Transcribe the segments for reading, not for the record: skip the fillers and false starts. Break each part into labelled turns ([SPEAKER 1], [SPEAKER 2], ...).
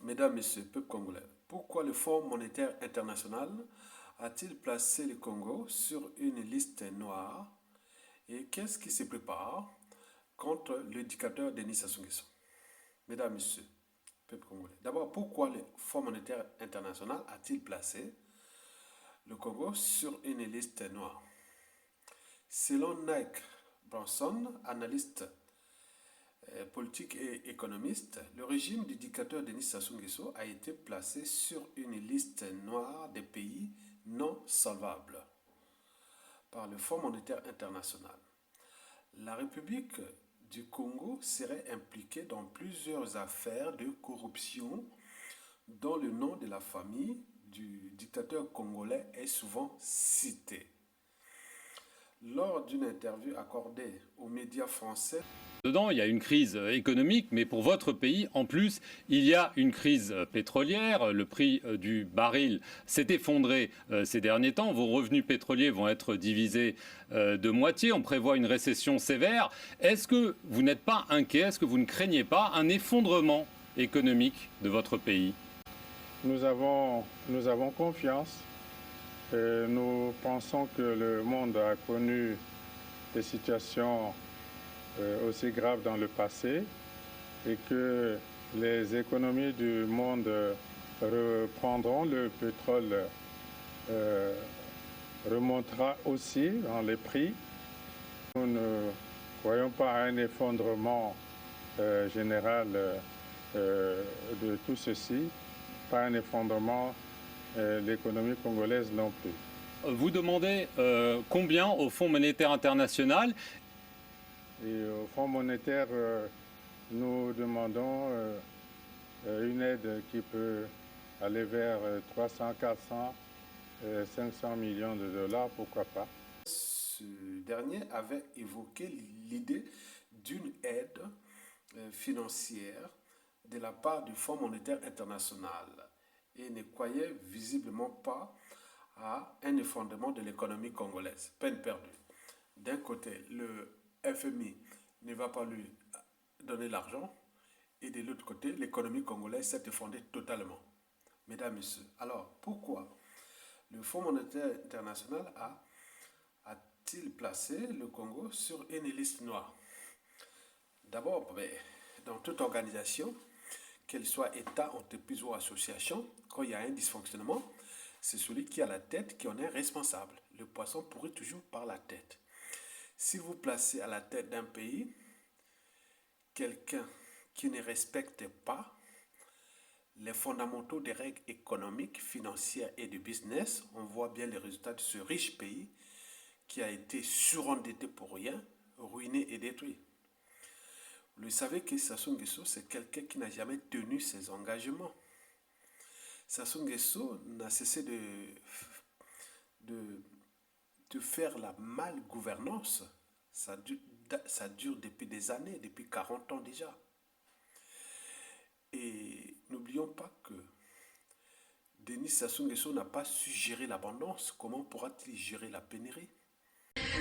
[SPEAKER 1] Mesdames, Messieurs, peuple congolais, pourquoi le Fonds monétaire international a-t-il placé le Congo sur une liste noire et qu'est-ce qui se prépare contre le dictateur Denis Sassou Nguesso? Mesdames, Messieurs, peuple congolais, d'abord, pourquoi le Fonds monétaire international a-t-il placé le Congo sur une liste noire? Selon Nike Branson, analyste politique et économiste, le régime du dictateur Denis Sassou Nguesso a été placé sur une liste noire des pays non solvables par le Fonds monétaire international. La République du Congo serait impliquée dans plusieurs affaires de corruption dont le nom de la famille du dictateur congolais est souvent cité. Lors d'une interview accordée aux médias français,
[SPEAKER 2] Dedans, il y a une crise économique, mais pour votre pays, en plus, il y a une crise pétrolière. Le prix du baril s'est effondré ces derniers temps. Vos revenus pétroliers vont être divisés de moitié. On prévoit une récession sévère. Est-ce que vous n'êtes pas inquiet? Est-ce que vous ne craignez pas un effondrement économique de votre pays?
[SPEAKER 3] Nous avons confiance. Nous pensons que le monde a connu des situations aussi graves dans le passé et que les économies du monde reprendront. Le pétrole remontera aussi dans les prix. Nous ne croyons pas à un effondrement général de tout ceci, pas un effondrement de l'économie congolaise non plus.
[SPEAKER 2] Vous demandez combien au Fonds monétaire international?
[SPEAKER 3] Et au Fonds monétaire, nous demandons une aide qui peut aller vers 300, 400, 500 millions de dollars, pourquoi pas.
[SPEAKER 1] Ce dernier avait évoqué l'idée d'une aide financière de la part du Fonds monétaire international et ne croyait visiblement pas à un effondrement de l'économie congolaise. Peine perdue. D'un côté, le FMI ne va pas lui donner l'argent et de l'autre côté, l'économie congolaise s'est effondrée totalement. Mesdames, Messieurs, alors pourquoi le Fonds monétaire international a-t-il placé le Congo sur une liste noire? D'abord, dans toute organisation, qu'elle soit État, entreprise ou association, quand il y a un dysfonctionnement, c'est celui qui a la tête qui en est responsable. Le poisson pourrit toujours par la tête. Si vous placez à la tête d'un pays quelqu'un qui ne respecte pas les fondamentaux des règles économiques, financières et de business, on voit bien les résultats de ce riche pays qui a été surendetté pour rien, ruiné et détruit. Vous savez que Sassou Nguesso, c'est quelqu'un qui n'a jamais tenu ses engagements. Sassou Nguesso n'a cessé de faire la malgouvernance. Ça dure depuis des années, depuis 40 ans déjà. Et n'oublions pas que Denis Sassou Nguesso n'a pas su gérer l'abondance. Comment pourra-t-il gérer la pénurie?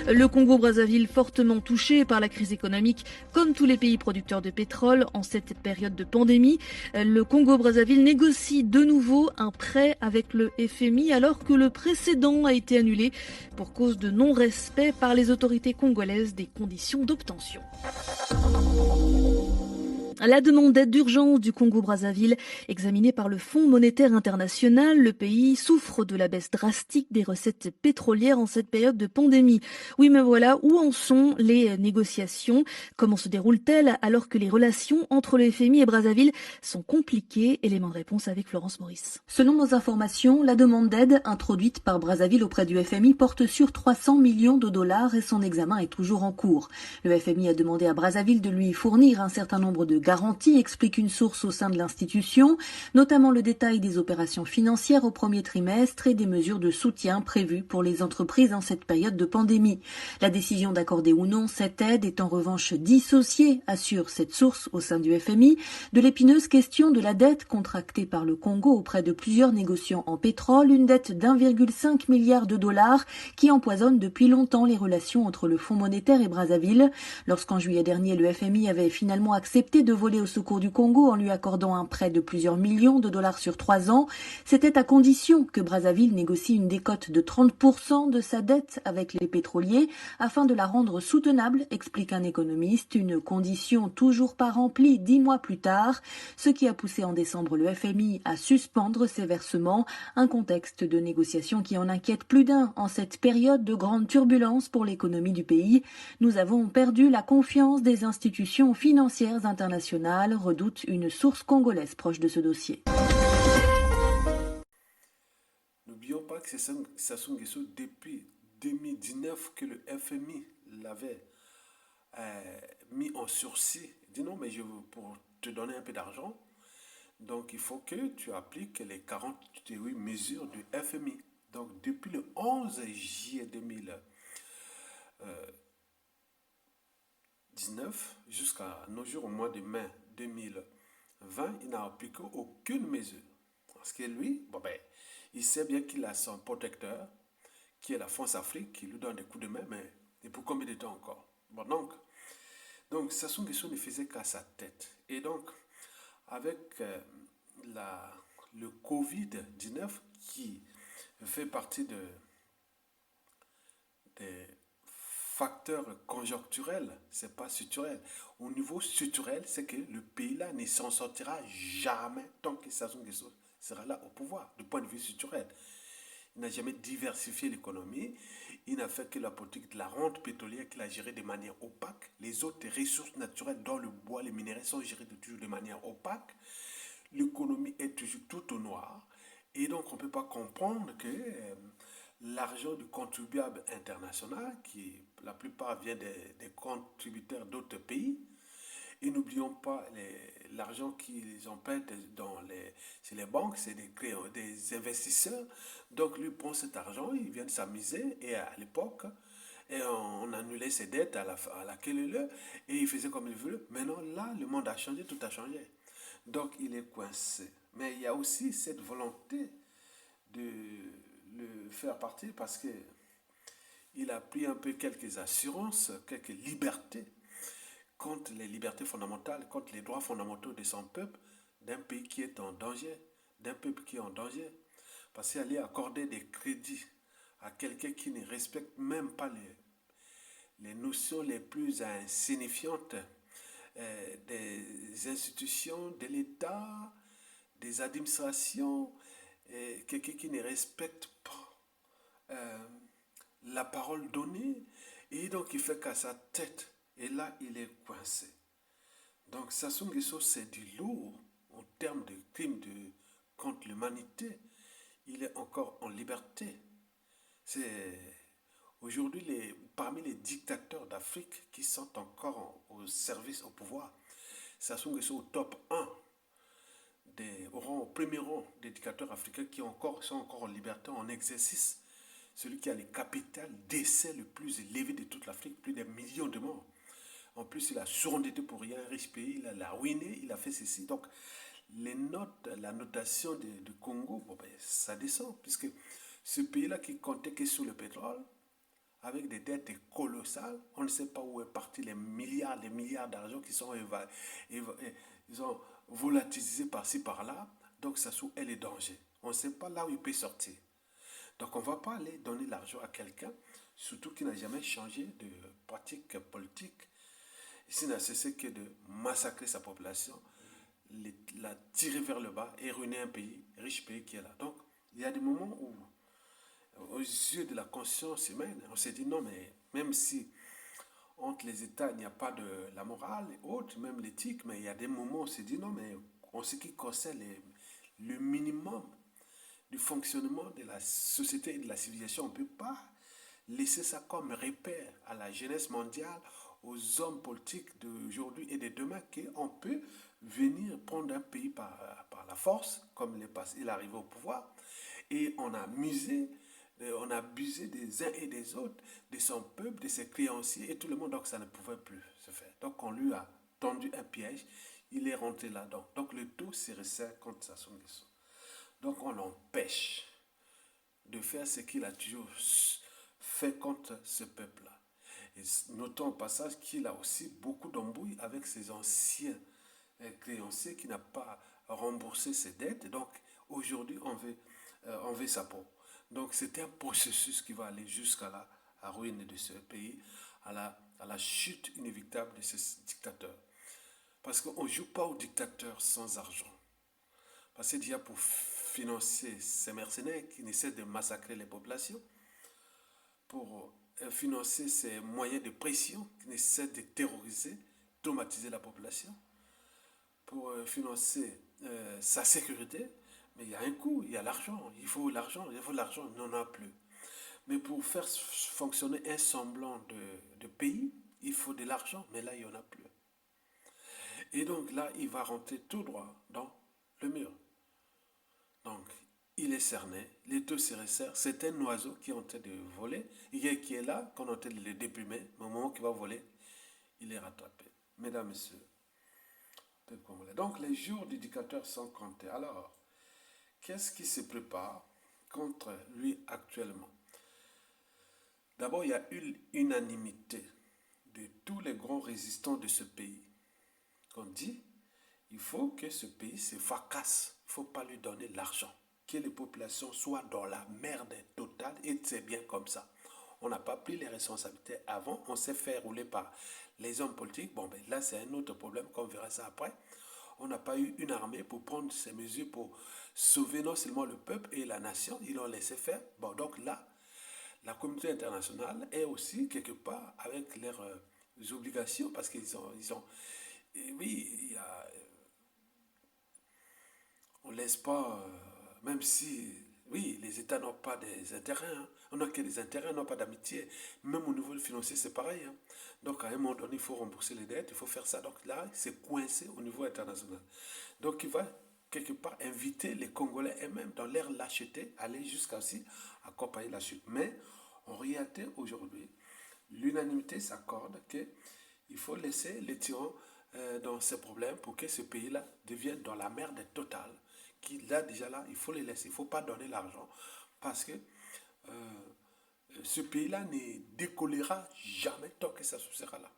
[SPEAKER 4] Le Congo-Brazzaville fortement touché par la crise économique, comme tous les pays producteurs de pétrole en cette période de pandémie. Le Congo-Brazzaville négocie de nouveau un prêt avec le FMI alors que le précédent a été annulé pour cause de non-respect par les autorités congolaises des conditions d'obtention. La demande d'aide d'urgence du Congo-Brazzaville, examinée par le Fonds monétaire international, le pays souffre de la baisse drastique des recettes pétrolières en cette période de pandémie. Oui, mais voilà, où en sont les négociations? Comment se déroulent-elles alors que les relations entre le FMI et Brazzaville sont compliquées? Élément de réponse avec Florence Maurice.
[SPEAKER 5] Selon nos informations, la demande d'aide introduite par Brazzaville auprès du FMI porte sur 300 millions de dollars et son examen est toujours en cours. Le FMI a demandé à Brazzaville de lui fournir un certain nombre de garantie, explique une source au sein de l'institution, notamment le détail des opérations financières au premier trimestre et des mesures de soutien prévues pour les entreprises en cette période de pandémie. La décision d'accorder ou non cette aide est en revanche dissociée, assure cette source au sein du FMI, de l'épineuse question de la dette contractée par le Congo auprès de plusieurs négociants en pétrole, une dette d'1,5 milliard de dollars qui empoisonne depuis longtemps les relations entre le Fonds monétaire et Brazzaville. Lorsqu'en juillet dernier, le FMI avait finalement accepté de voler au secours du Congo en lui accordant un prêt de plusieurs millions de dollars sur 3 ans. C'était à condition que Brazzaville négocie une décote de 30% de sa dette avec les pétroliers afin de la rendre soutenable, explique un économiste, une condition toujours pas remplie 10 mois plus tard, ce qui a poussé en décembre le FMI à suspendre ses versements, un contexte de négociation qui en inquiète plus d'un en cette période de grande turbulence pour l'économie du pays. Nous avons perdu la confiance des institutions financières internationales, redoute une source congolaise proche de ce dossier.
[SPEAKER 1] N'oublions pas que c'est Sassou Nguesso depuis 2019 que le FMI l'avait mis en sursis. Il dit non, mais pour te donner un peu d'argent, donc il faut que tu appliques les 48 mesures du FMI. Donc depuis le 11 juillet 2019 jusqu'à nos jours, au mois de mai 2020, il n'a appliqué aucune mesure. Parce que lui, il sait bien qu'il a son protecteur, qui est la France-Afrique, qui lui donne des coups de main, mais et pour combien de temps encore? Donc Sassou Nguesso ne faisait qu'à sa tête. Et donc, avec le Covid-19, qui fait partie des facteurs conjoncturels, c'est pas structurel. Au niveau structurel, c'est que le pays-là ne s'en sortira jamais tant que Sassou Nguesso sera là au pouvoir, du point de vue structurel. Il n'a jamais diversifié l'économie. Il n'a fait que la politique de la rente pétrolière qu'il a gérée de manière opaque. Les autres ressources naturelles, dont le bois, les minéraux, sont gérés toujours de manière opaque. L'économie est toujours tout au noir. Et donc, on ne peut pas comprendre que l'argent du contribuable international, qui la plupart vient des contributeurs d'autres pays, et n'oublions pas l'argent qu'ils empruntent chez les banques, c'est des investisseurs. Donc lui prend cet argent, ils viennent s'amuser. Et à l'époque, on annulait ses dettes à la queue et il faisait comme il voulait. Maintenant, là, le monde a changé, tout a changé. Donc il est coincé. Mais il y a aussi cette volonté de le faire partir parce qu'il a pris un peu quelques assurances, quelques libertés contre les libertés fondamentales, contre les droits fondamentaux de son peuple, d'un pays qui est en danger, d'un peuple qui est en danger. Parce qu'aller accorder des crédits à quelqu'un qui ne respecte même pas les notions les plus insignifiantes des institutions de l'État, des administrations, quelqu'un qui ne respecte pas la parole donnée, et donc il fait qu'à sa tête. Et là, il est coincé. Donc, Sassou Nguesso, c'est du lourd en termes de crimes contre l'humanité. Il est encore en liberté. C'est aujourd'hui parmi les dictateurs d'Afrique qui sont encore au service, au pouvoir. Sassou Nguesso au top 1, au premier rang des dictateurs africains qui sont encore en liberté, en exercice. Celui qui a le capital d'essai le plus élevé de toute l'Afrique, plus d'un million de morts. En plus, il a surendetté pour rien un riche pays, il l'a ruiné, il a fait ceci. Donc, la notation du Congo, ça descend, puisque ce pays-là qui comptait que sur le pétrole, avec des dettes colossales, on ne sait pas où est parti les milliards d'argent qui sont ils ont volatilisés par-ci, par-là. Donc, ça est les dangers. On ne sait pas là où il peut sortir. Donc, on ne va pas aller donner l'argent à quelqu'un, surtout qui n'a jamais changé de pratique politique. Ici, n'a cessé que de massacrer sa population, la tirer vers le bas et ruiner un pays, riche pays qui est là. Donc, il y a des moments où, aux yeux de la conscience humaine, on s'est dit non, mais même si entre les États, il n'y a pas de la morale et autres, même l'éthique, mais il y a des moments où on s'est dit non, mais en ce qui concerne le minimum du fonctionnement de la société et de la civilisation, on ne peut pas laisser ça comme repère à la jeunesse mondiale, aux hommes politiques d'aujourd'hui et de demain, qu'on peut venir prendre un pays par la force, comme il est arrivé au pouvoir, et on a abusé des uns et des autres, de son peuple, de ses créanciers, et tout le monde, donc ça ne pouvait plus se faire. Donc on lui a tendu un piège, il est rentré là-dedans. Donc le tout se resserre contre Sassou Nguesso. Donc on l'empêche de faire ce qu'il a toujours fait contre ce peuple-là. Et notons au passage qu'il a aussi beaucoup d'embrouilles avec ses anciens créancier qui n'a pas remboursé ses dettes. Donc aujourd'hui, on veut sa peau. Donc c'est un processus qui va aller jusqu'à la ruine de ce pays, à la chute inévitable de ce dictateur. Parce qu'on ne joue pas au dictateur sans argent. Parce que déjà pour financer ces mercenaires qui essaient de massacrer les populations, pour financer ces moyens de pression qui essaient de terroriser, traumatiser la population, pour financer sa sécurité, mais il y a un coût, il y a l'argent, il faut l'argent, il n'en a plus. Mais pour faire fonctionner un semblant de pays, il faut de l'argent, mais là, il n'y en a plus. Et donc là, il va rentrer tout droit dans le mur. Donc, il est cerné, les deux se resserrent, c'est un oiseau qui est en train de voler, qui est là, qu'on est en train de le déprimer, au moment qu'il va voler, il est rattrapé. Mesdames, Messieurs, donc les jours du dictateur sont comptés. Alors, qu'est-ce qui se prépare contre lui actuellement? D'abord, il y a une unanimité de tous les grands résistants de ce pays. Qu'on dit, il faut que ce pays se fracasse. Il ne faut pas lui donner l'argent. Que les populations soient dans la merde totale et c'est bien comme ça. On n'a pas pris les responsabilités avant. On s'est fait rouler par les hommes politiques. Bon, ben là, c'est un autre problème qu'on verra ça après. On n'a pas eu une armée pour prendre ces mesures pour sauver non seulement le peuple et la nation. Ils l'ont laissé faire. Bon, donc là, la communauté internationale est aussi quelque part avec leurs obligations parce qu'ils ont oui, on ne laisse pas, même si, oui, les États n'ont pas des intérêts, hein. On n'a que des intérêts, on n'a pas d'amitié. Même au niveau financier, c'est pareil. Hein. Donc, à un moment donné, il faut rembourser les dettes, il faut faire ça. Donc là, c'est coincé au niveau international. Donc, il va quelque part inviter les Congolais eux-mêmes dans leur lâcheté, aller jusqu'à aussi accompagner la chute. Mais, en réalité, aujourd'hui, l'unanimité s'accorde qu'il faut laisser les tyrans dans ces problèmes pour que ce pays-là devienne dans la merde totale. Là, déjà là, il faut les laisser. Il ne faut pas donner l'argent parce que ce pays-là ne décollera jamais tant que ça sera là.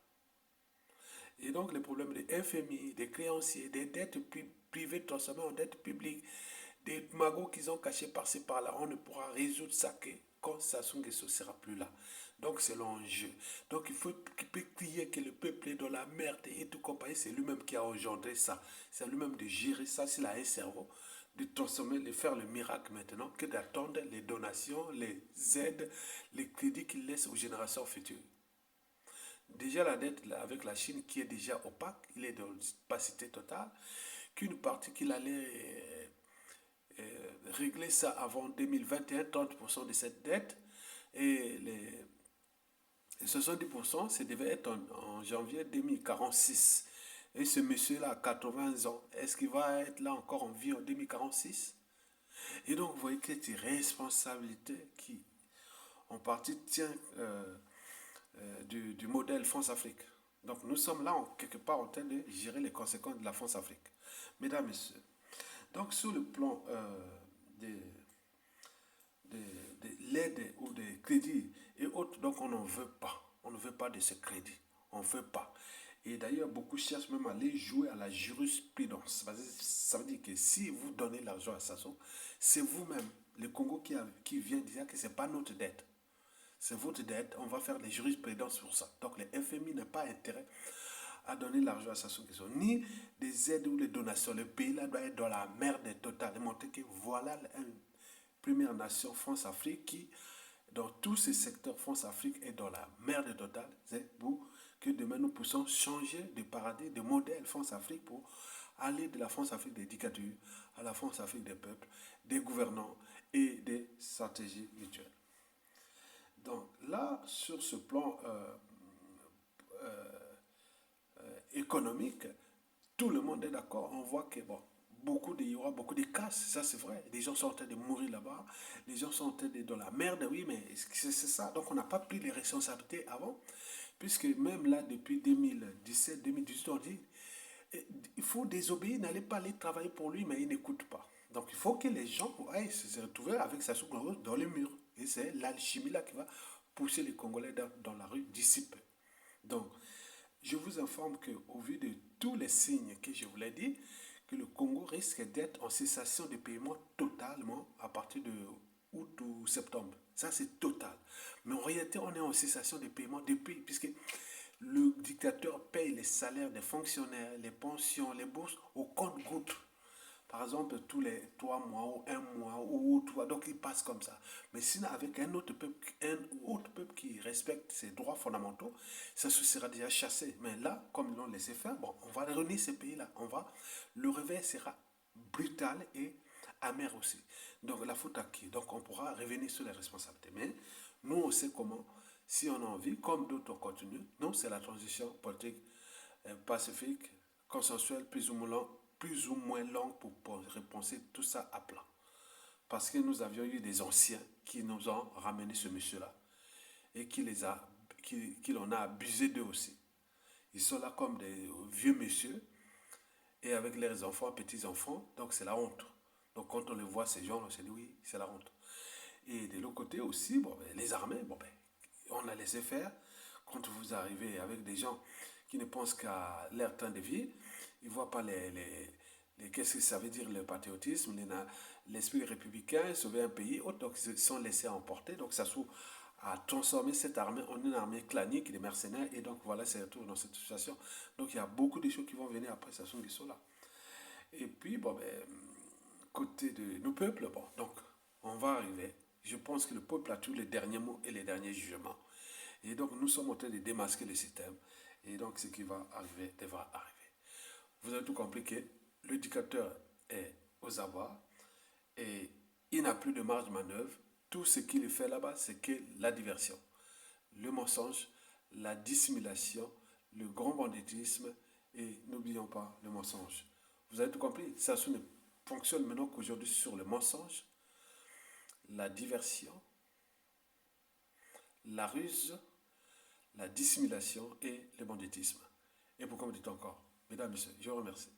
[SPEAKER 1] Et donc, les problèmes des FMI, des créanciers, des dettes privées transformées en dettes publiques, des magots qu'ils ont cachés par-ci par-là, on ne pourra résoudre ça que quand Sassou Nguesso ne sera plus là. Donc c'est l'enjeu. Donc il faut crier que le peuple est dans la merde et tout compagnie. C'est lui-même qui a engendré ça. C'est lui-même de gérer ça s'il a un cerveau, de transformer, de faire le miracle maintenant, que d'attendre les donations, les aides, les crédits qu'il laisse aux générations futures. Déjà la dette là, avec la Chine qui est déjà opaque, il est dans l'opacité totale, qu'une partie qu'il allait régler ça avant 2021, 30% de cette dette, et les 70%, ça devait être en janvier 2046. Et ce monsieur-là, à 80 ans, est-ce qu'il va être là encore en vie en 2046? Et donc, vous voyez que c'est une responsabilité qui, en partie, tient du modèle France-Afrique. Donc, nous sommes là, quelque part, en train de gérer les conséquences de la France-Afrique. Mesdames, Messieurs, donc, sur le plan de l'aide ou des crédits et autres, donc on n'en veut pas. On ne veut pas de ces crédits. On ne veut pas. Et d'ailleurs, beaucoup cherchent même à aller jouer à la jurisprudence. Ça veut dire que si vous donnez l'argent à Sassou, c'est vous-même, le Congo, qui vient dire que ce n'est pas notre dette. C'est votre dette, on va faire des jurisprudences pour ça. Donc, le FMI n'a pas intérêt à donner l'argent à Sassou Nguesso, ni des aides ou des donations. Le pays là doit être dans la merde totale. Et montrer que voilà une première nation, France-Afrique, qui, dans tous ces secteurs, France-Afrique est dans la merde totale. C'est pour que demain nous puissions changer de paradigme, de modèle France-Afrique pour aller de la France-Afrique des dictatures à la France-Afrique des peuples, des gouvernants et des stratégies mutuelles. Donc là, sur ce plan économique, tout le monde est d'accord. On voit que bon, il y aura beaucoup de casses, ça c'est vrai. Les gens sont en train de mourir là-bas, les gens sont en train de dans la merde, oui, mais c'est ça. Donc on n'a pas pris les responsabilités avant, puisque même là, depuis 2017, 2018, on dit il faut désobéir, n'allez pas aller travailler pour lui, mais il n'écoute pas. Donc il faut que les gens aillent se retrouver avec Sassou Nguesso dans les murs. Et c'est l'alchimie là qui va pousser les Congolais dans la rue d'ici peu. Donc, je vous informe qu'au vu de tous les signes que je vous l'ai dit, que le Congo risque d'être en cessation de paiement totalement à partir de août ou septembre. Ça, c'est total. Mais en réalité, on est en cessation de paiement depuis, puisque le dictateur paye les salaires des fonctionnaires, les pensions, les bourses au compte-gouttes. Par exemple, tous les 3 mois ou 1 mois ou 3, donc il passe comme ça. Mais sinon, avec un autre peuple qui respecte ses droits fondamentaux, ça se sera déjà chassé. Mais là, comme ils l'ont laissé faire, bon, on va réunir ces pays-là. Le réveil sera brutal et amer aussi. Donc la faute à qui? Donc on pourra revenir sur les responsabilités. Mais nous, on sait comment, si on a envie, comme d'autres continuent, non, c'est la transition politique pacifique, consensuelle, plus ou moins longue pour repenser tout ça à plat. Parce que nous avions eu des anciens qui nous ont ramené ce monsieur-là et qui en a abusé d'eux aussi. Ils sont là comme des vieux messieurs et avec leurs enfants, petits-enfants, donc c'est la honte. Donc quand on les voit, ces gens, on se dit oui, c'est la honte. Et de l'autre côté aussi, bon, les armées, bon, on a laissé faire. Quand vous arrivez avec des gens qui ne pensent qu'à leur temps de vie, ils ne voient pas qu'est-ce que ça veut dire le patriotisme, l'esprit républicain, sauver un pays, donc ils sont laissés emporter. Donc ça s'ouvre à transformer cette armée en une armée clanique des mercenaires. Et donc voilà, c'est retour dans cette situation. Donc il y a beaucoup de choses qui vont venir après Sassou Nguesso là. Et puis, bon, côté de nos peuples, bon, donc on va arriver. Je pense que le peuple a tous les derniers mots et les derniers jugements. Et donc nous sommes en train de démasquer le système. Et donc ce qui va arriver devra arriver. Vous avez tout compris que le dictateur est aux abois et il n'a plus de marge de manœuvre. Tout ce qu'il fait là-bas, c'est que la diversion, le mensonge, la dissimulation, le grand banditisme et n'oublions pas le mensonge. Vous avez tout compris? Ça ne fonctionne maintenant qu'aujourd'hui sur le mensonge, la diversion, la ruse, la dissimulation et le banditisme. Et pourquoi me dites encore? Mesdames, Messieurs, je vous remercie.